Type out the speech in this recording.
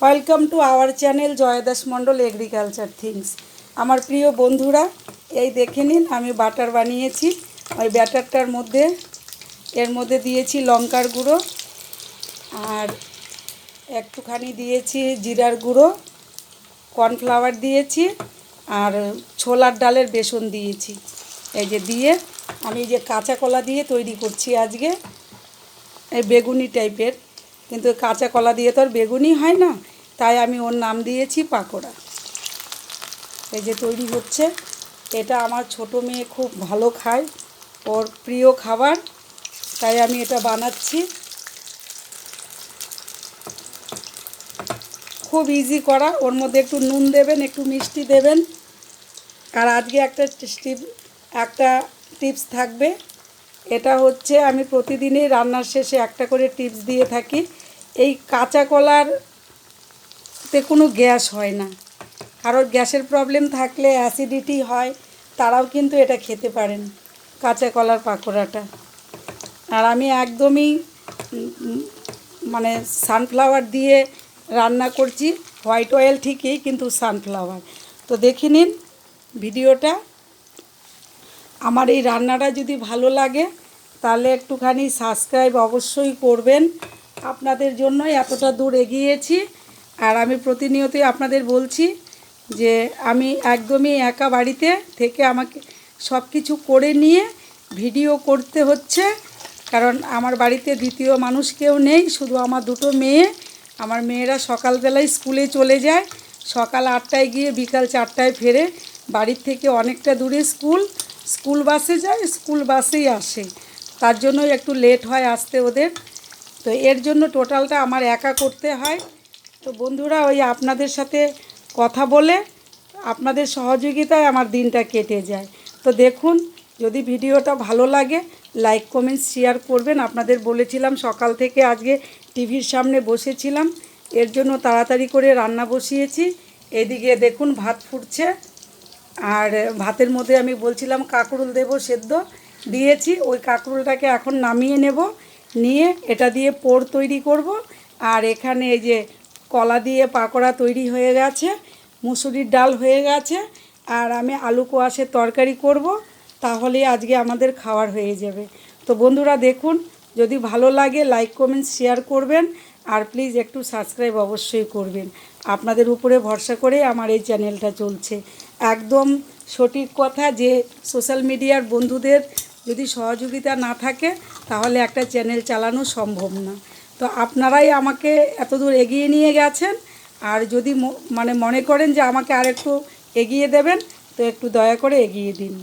Welcome to our channel Joydas Mondal agriculture things. আমার প্রিয় বন্ধুরা, এই দেখে নিন আমি বাটার বানিয়েছি। ওই ব্যাটারটার মধ্যে এর মধ্যে দিয়েছি লঙ্কার গুঁড়ো, আর একটুখানি দিয়েছি জিরার গুঁড়ো, কর্নফ্লাওয়ার দিয়েছি, আর ছোলার ডালের বেসন দিয়েছি। এই যে দিয়ে আমি যে কাঁচা কলা দিয়ে তৈরি করছি আজকে, এই বেগুনি টাইপের, কিন্তু কাঁচা কলা দিয়ে তো আর বেগুনি হয় না, তাই আমি ওর নাম দিয়েছি পাকোড়া। এই যে তৈরি হচ্ছে, এটা আমার ছোট মেয়ে খুব ভালো খায়, ওর প্রিয় খাবার, তাই আমি এটা বানাচ্ছি। খুব ইজি করা, ওর মধ্যে একটু নুন দেবেন, একটু মিষ্টি দেবেন। আর আজকে একটা টিপস থাকবে, এটা হচ্ছে আমি প্রতিদিনই রান্নার শেষে একটা করে টিপস দিয়ে থাকি। এই কাঁচা কলারতে কোনো গ্যাস হয় না, কারোর গ্যাসের প্রবলেম থাকলে, অ্যাসিডিটি হয়, তারাও কিন্তু এটা খেতে পারেন, কাঁচা কলার পাকোড়াটা। আর আমি একদমই মানে সানফ্লাওয়ার দিয়ে রান্না করছি, হোয়াইট অয়েল ঠিকই, কিন্তু সানফ্লাওয়ার। তো দেখে নিন ভিডিওটা। আমার এই রান্নাটা যদি ভালো লাগে তাহলে একটুখানি সাবস্ক্রাইব অবশ্যই করবেন, আপনাদের জন্যই এতটা দূর এগিয়েছি। আর আমি প্রতিনিয়তই আপনাদের বলছি যে আমি একদমই একা বাড়িতে থেকে আমাকে সব কিছু করে নিয়ে ভিডিও করতে হচ্ছে, কারণ আমার বাড়িতে দ্বিতীয় মানুষ কেউ নেই, শুধু আমার দুটো মেয়ে। আমার মেয়েরা সকালবেলায় স্কুলে চলে যায়, সকাল 8টায় গিয়ে বিকাল 4টায় ফেরে। বাড়ির থেকে অনেকটা দূরে স্কুল বাসে যায়, স্কুল বাসেই আসে, তার জন্যই একটু লেট হয় আসতে ওদের। তো এর জন্য টোটালটা আমার একা করতে হয়। তো বন্ধুরা, ওই আপনাদের সাথে কথা বলে, আপনাদের সহযোগিতায় আমার দিনটা কেটে যায়। তো দেখুন, যদি ভিডিওটা ভালো লাগে লাইক কমেন্ট শেয়ার করবেন। আপনাদের বলেছিলাম সকাল থেকে আজকে টিভির সামনে বসেছিলাম, এর জন্য তাড়াতাড়ি করে রান্না বসিয়েছি। এদিকে দেখুন ভাত ফুটছে, আর ভাতের মধ্যে আমি বলছিলাম কাঁকরোল দেব, সেদ্ধ দিয়েছি। ওই কাঁকরোলটাকে এখন নামিয়ে নেব, নিয়ে এটা দিয়ে পোড় তৈরি করব। আর এখানে এই যে কলা দিয়ে পাকোড়া তৈরি হয়ে গেছে, মুসুরির ডাল হয়ে গেছে, আর আমি আলু কোয়াশের তরকারি করব, তাহলে আজকে আমাদের খাওয়ার হয়ে যাবে। তো বন্ধুরা দেখুন, যদি ভালো লাগে লাইক কমেন্ট শেয়ার করবেন, আর প্লিজ একটু সাবস্ক্রাইব অবশ্যই করবেন। আপনাদের উপরে ভরসা করে আমার এই চ্যানেলটা চলছে। একদম সঠিক কথা যে সোশ্যাল মিডিয়ার বন্ধুদের যদি সহযোগিতা না থাকে তাহলে একটা চ্যানেল চালানো সম্ভব না। তো আপনারাই আমাকে এতদূর এগিয়ে নিয়ে গেছেন, আর যদি মনে করেন যে আমাকে আর একটু এগিয়ে দেবেন, তো একটু দয়া করে এগিয়ে দিন।